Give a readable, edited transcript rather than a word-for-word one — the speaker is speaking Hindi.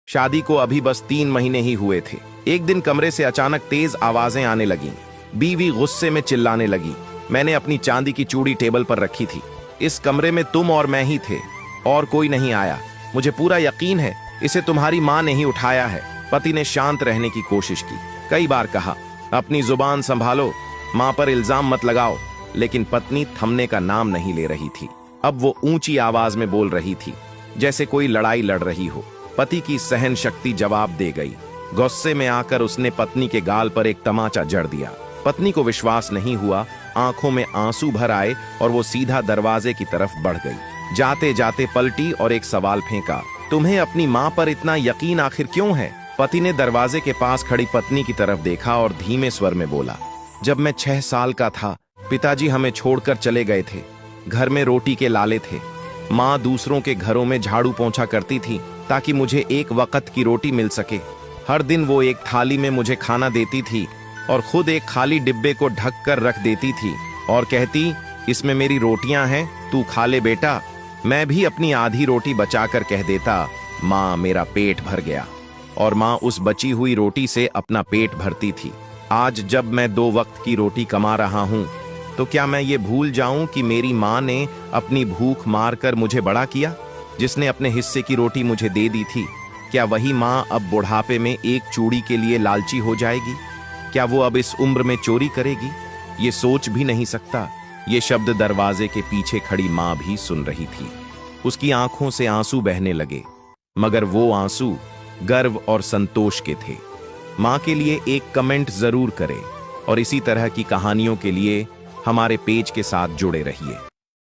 शादी को अभी बस 3 महीने ही हुए थे। एक दिन कमरे से अचानक तेज आवाजें आने लगीं। बीवी गुस्से में चिल्लाने लगी। मैंने अपनी चांदी की चूड़ी टेबल पर रखी थी। इस कमरे में तुम और मैं ही थे और कोई नहीं आया। मुझे पूरा यकीन है इसे तुम्हारी माँ ने ही उठाया है। पति ने शांत रहने की कोशिश की। कई बार कहा, अपनी जुबान संभालो, माँ पर इल्जाम मत लगाओ, लेकिन पत्नी थमने का नाम नहीं ले रही थी। अब वो ऊंची आवाज में बोल रही थी, जैसे कोई लड़ाई लड़ रही हो। पति की सहन शक्ति जवाब दे गई। गुस्से में आकर उसने पत्नी के गाल पर एक तमाचा जड़ दिया। पत्नी को विश्वास नहीं हुआ, आंखों में आंसू भर आए और वो सीधा दरवाजे की तरफ बढ़ गई। जाते जाते पलटी और एक सवाल फेंका, तुम्हें अपनी माँ पर इतना यकीन आखिर क्यों है? पति ने दरवाजे के पास खड़ी पत्नी की तरफ देखा और धीमे स्वर में बोला, जब मैं 6 साल का था पिताजी हमें छोड़कर चले गए थे। घर में रोटी के लाले थे। माँ दूसरों के घरों में झाड़ू पोंछा करती थी ताकि मुझे एक वक्त की रोटी मिल सके। हर दिन वो एक थाली में मुझे खाना देती थी और खुद एक खाली डिब्बे को ढक कर रख देती थी और कहती, इसमें मेरी रोटियां हैं, तू खा ले बेटा। मैं भी अपनी आधी रोटी बचाकर कह देता, माँ मेरा पेट भर गया, और माँ उस बची हुई रोटी से अपना पेट भरती थी। आज जब मैं 2 वक्त की रोटी कमा रहा हूँ तो क्या मैं ये भूल जाऊं कि मेरी माँ ने अपनी भूख मारकर मुझे बड़ा किया, जिसने अपने हिस्से की रोटी मुझे दे दी थी? क्या वही माँ अब बुढ़ापे में एक चूड़ी के लिए लालची हो जाएगी? क्या वो अब इस उम्र में चोरी करेगी? ये सोच भी नहीं सकता। ये शब्द दरवाजे के पीछे खड़ी माँ भी सुन रही थी। उसकी आंखों से आंसू बहने लगे, मगर वो आंसू गर्व और संतोष के थे। माँ के लिए एक कमेंट जरूर करें और इसी तरह की कहानियों के लिए हमारे पेज के साथ जुड़े रहिए।